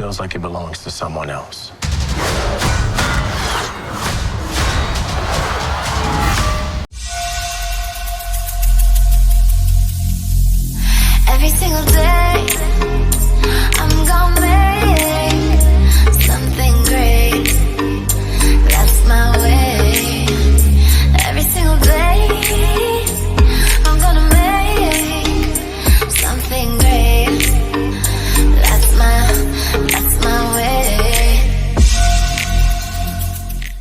feels like it belongs to someone else. Every single day, I'm gonna make something great. That's my way. Every single day, I'm gonna make something great. That's my way.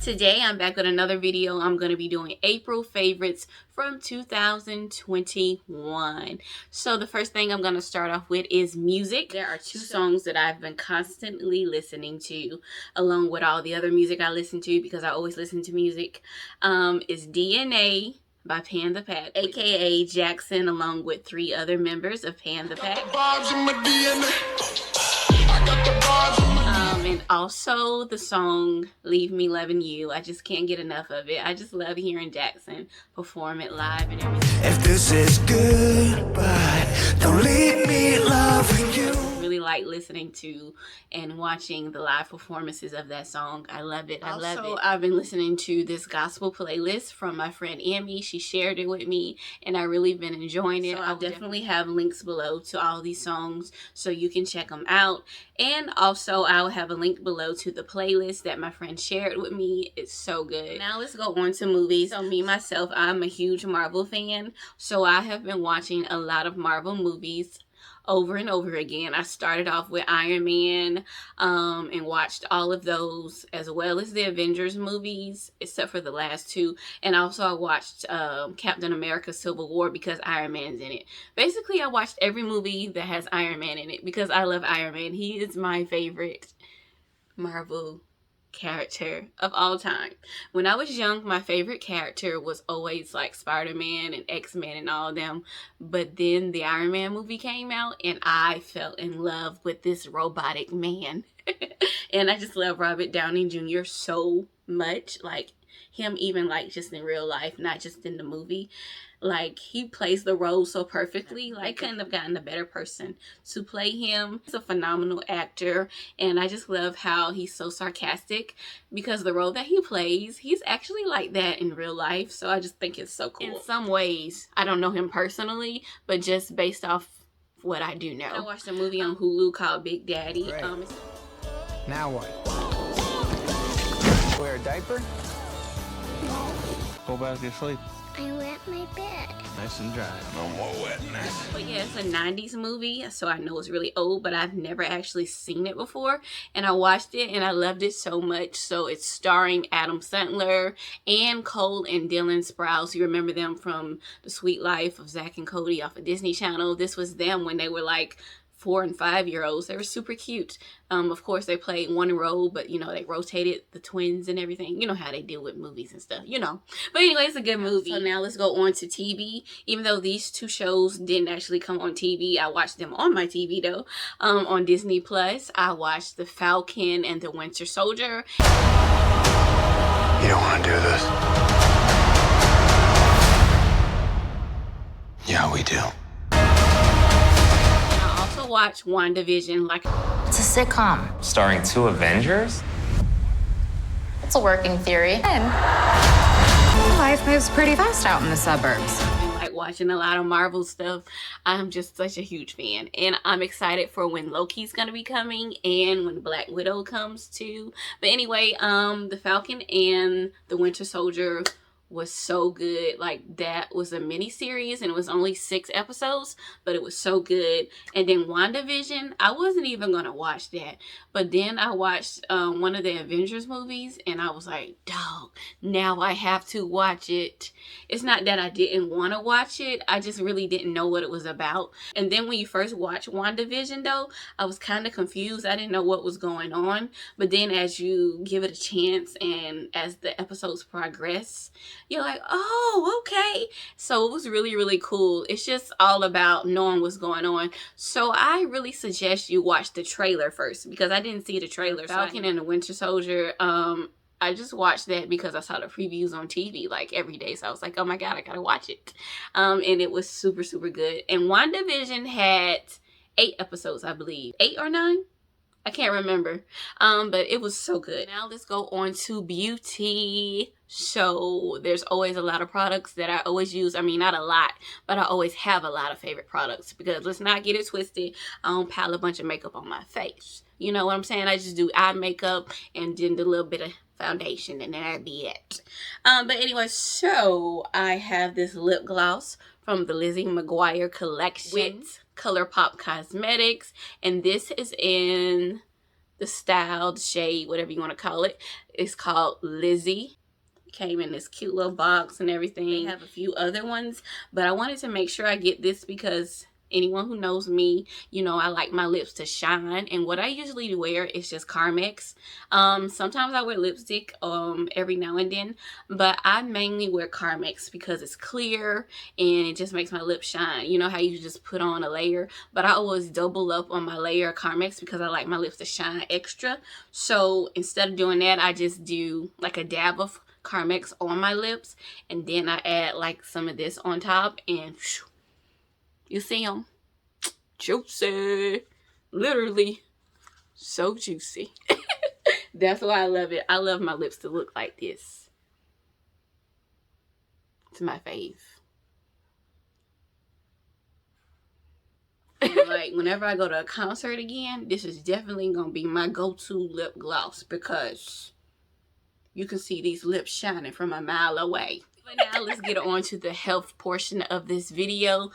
Today I'm back with another video. I'm going to be doing April favorites from 2021. So the first thing I'm going to start off with is music. There are two songs that I've been constantly listening to, along with all the other music I listen to, because I always listen to music. Is DNA by PANTHEPACK, aka Jackson, along with 3 other members of PANTHEPACK. And also the song Leave Me Loving You. I just can't get enough of it. I just love hearing Jackson perform it live and everything. If this is goodbye, don't leave me loving you. Really like listening to and watching the live performances of that song. I love it. I love it. I've been listening to this gospel playlist from my friend Emmy. She shared it with me and I really been enjoying it. So I'll definitely have links below to all these songs so you can check them out. And also I'll have a link below to the playlist that my friend shared with me. It's so good. Now let's go on to movies. So me myself, I'm a huge Marvel fan. So I have been watching a lot of Marvel movies over and over again. I started off with Iron Man and watched all of those, as well as the Avengers movies, except for the last 2. And also I watched Captain America Civil War because Iron Man's in it. Basically, I watched every movie that has Iron Man in it because I love Iron Man. He is my favorite Marvel character of all time. When I was young, my favorite character was always like Spider-Man and X-Men and all of them, but then the Iron Man movie came out and I fell in love with this robotic man. And I just love Robert Downey Jr. so much, like him even like just in real life, not just in the movie. Like, he plays the role so perfectly. Like, couldn't have gotten a better person to play him. He's a phenomenal actor, and I just love how he's so sarcastic, because the role that he plays, he's actually like that in real life. So I just think it's so cool. In some ways, I don't know him personally, but just based off what I do know. I watched a movie on Hulu called Big Daddy. Now what? Wear a diaper? No. Go back to sleep. I wet my bed. Nice and dry. No more wetness. But yeah, it's a 90s movie, so I know it's really old, but I've never actually seen it before. And I watched it and I loved it so much. So it's starring Adam Sandler, Ann Cole, and Dylan Sprouse. You remember them from The Sweet Life of Zack and Cody off of Disney Channel. This was them when they were like 4 and 5-year-olds. They were super cute. Of course, they played one role, but you know, they rotated the twins and everything. You know how they deal with movies and stuff, you know. But anyway, it's a good movie. So now let's go on to TV. Even though these 2 shows didn't actually come on TV, I watched them on my TV though. On Disney Plus, I watched The Falcon and the Winter Soldier. You don't want to do this. Yeah, we do. Watch WandaVision. Like, it's a sitcom starring 2 Avengers. It's a working theory. And life moves pretty fast out in the suburbs. Like watching a lot of Marvel stuff. I'm just such a huge fan, and I'm excited for when Loki's gonna be coming and when Black Widow comes too. But anyway, the Falcon and the Winter Soldier was so good. Like, that was a mini series and it was only 6 episodes, but it was so good. And then WandaVision, I wasn't even gonna watch that, but then I watched one of the Avengers movies and I was like, dog, now I have to watch it. It's not that I didn't want to watch it, I just really didn't know what it was about. And then when you first watch WandaVision though, I was kind of confused. I didn't know what was going on, but then as you give it a chance and as the episodes progress, you're like, oh, okay. So it was really, really cool. It's just all about knowing what's going on. So I really suggest you watch the trailer first, because I didn't see the trailer. Falcon and the Winter Soldier, I just watched that because I saw the previews on TV like every day. So I was like, oh my God, I gotta watch it. And it was super, super good. And WandaVision had 8 episodes, I believe. 8 or 9? I can't remember. But it was so good. Now let's go on to beauty. So there's always a lot of products that I always use. I mean, not a lot, but I always have a lot of favorite products, because let's not get it twisted. I don't pile a bunch of makeup on my face. You know what I'm saying? I just do eye makeup and then a little bit of foundation, and then that'd be it. But anyway, so I have this lip gloss from the Lizzie McGuire collection with Colourpop Cosmetics, and this is in the style, the shade, whatever you want to call it. It's called Lizzie. Came in this cute little box and everything. They have a few other ones, but I wanted to make sure I get this because anyone who knows me, you know I like my lips to shine, and what I usually wear is just Carmex. Sometimes I wear lipstick every now and then, but I mainly wear Carmex because it's clear and it just makes my lips shine. You know how you just put on a layer, but I always double up on my layer of Carmex because I like my lips to shine extra. So instead of doing that, I just do like a dab of Carmex on my lips, and then I add like some of this on top, and whew, you see them? Juicy. Literally so juicy. That's why I love it. I love my lips to look like this. It's my fave. Like whenever I go to a concert again, this is definitely gonna be my go-to lip gloss because you can see these lips shining from a mile away. But now let's get on to the health portion of this video.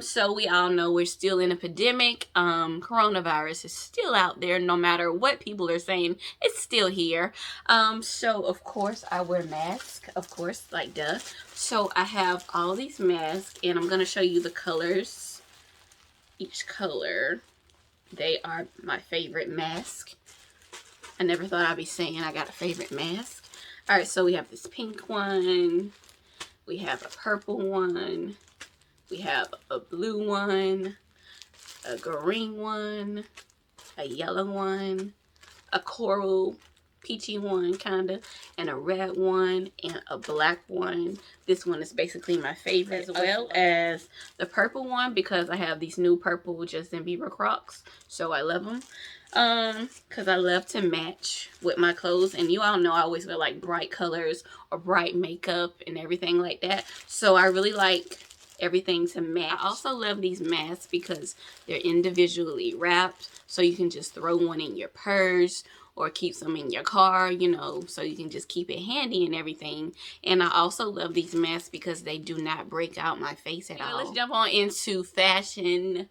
So we all know we're still in a pandemic. Coronavirus is still out there. No matter what people are saying, it's still here. So of course I wear masks, of course, like duh. So I have all these masks, and I'm gonna show you the colors. Each color, they are my favorite mask. I never thought I'd be saying I got a favorite mask. Alright, so we have this pink one. We have a purple one. We have a blue one. A green one. A yellow one. A coral peachy one, kinda. And a red one. And a black one. This one is basically my favorite, as well as the purple one, because I have these new purple Justin Bieber Crocs. So I love them. Because I love to match with my clothes, and you all know I always wear like bright colors or bright makeup and everything like that, so I really like everything to match. I also love these masks because they're individually wrapped, so you can just throw one in your purse or keep some in your car, you know, so you can just keep it handy and everything. And I also love these masks because they do not break out my face at all. Let's jump on into fashion.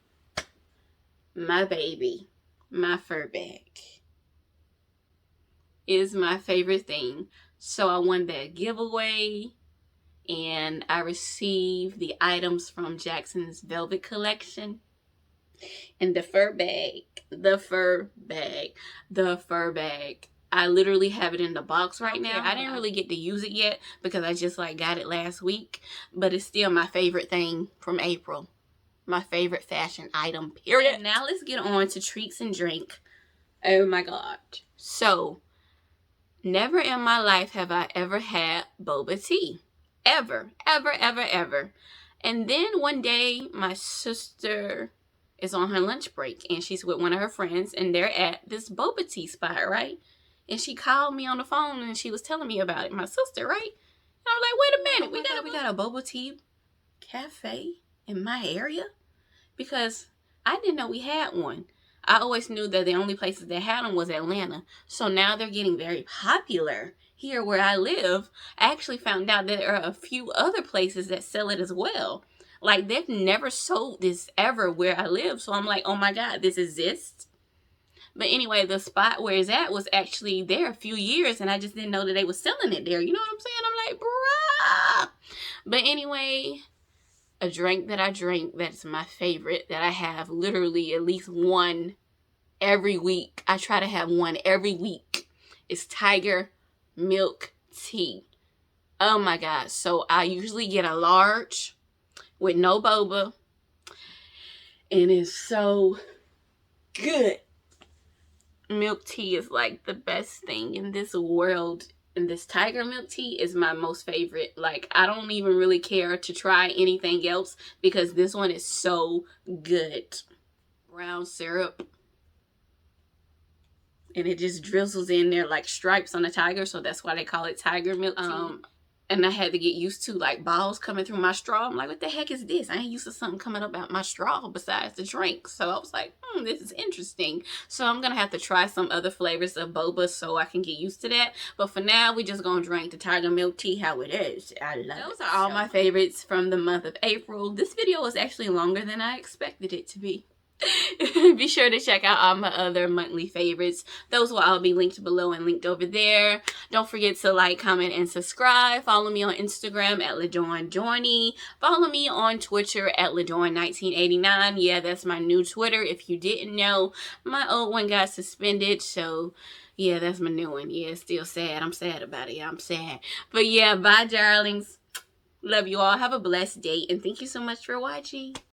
My baby, my fur bag is my favorite thing. So I won that giveaway, and I received the items from Jackson's Velvet collection. And the fur bag, I literally have it in the box right now. I didn't really get to use it yet because I just like got it last week, but it's still my favorite thing from April. My favorite fashion item, period. And now let's get on to treats and drink. Oh my god. So, never in my life have I ever had boba tea. Ever. And then one day, my sister is on her lunch break, and she's with one of her friends, and they're at this boba tea spot, right? And she called me on the phone, and she was telling me about it. My sister, right? And I was like, wait a minute, we got a boba tea cafe in my area? Because I didn't know we had one. I always knew that the only places that had them was Atlanta. So now they're getting very popular here where I live. I actually found out that there are a few other places that sell it as well. Like, they've never sold this ever where I live. So I'm like, oh my god, this exists? But anyway, the spot where it's at was actually there a few years, and I just didn't know that they were selling it there. You know what I'm saying? I'm like, bruh. But anyway, a drink that I drink that's my favorite, that I have literally at least one every week. I try to have one every week. It's Tiger Milk Tea. Oh my god. So I usually get a large with no boba, and it's so good. Milk tea is like the best thing in this world. And this Tiger Milk Tea is my most favorite. Like, I don't even really care to try anything else because this one is so good. Brown syrup. and it just drizzles in there like stripes on a tiger, so that's why they call it tiger milk tea. And I had to get used to like balls coming through my straw. I'm like, what the heck is this? I ain't used to something coming up out my straw besides the drink. So I was like, this is interesting. So I'm gonna have to try some other flavors of boba so I can get used to that. But for now, we just gonna drink the tiger milk tea how it is. I love it. Those are all my favorites from the month of April. This video was actually longer than I expected it to be. Be sure to check out all my other monthly favorites. Those will all be linked below and linked over there. Don't forget to like, comment, and subscribe. Follow me on Instagram at LaDawnJourney. Follow me on Twitter at LaDawn1989. Yeah, that's my new Twitter. If you didn't know, my old one got suspended, so yeah, that's my new one. Yeah, it's still sad. I'm sad about it. I'm sad. But yeah, bye, darlings. Love you all. Have a blessed day, and thank you so much for watching.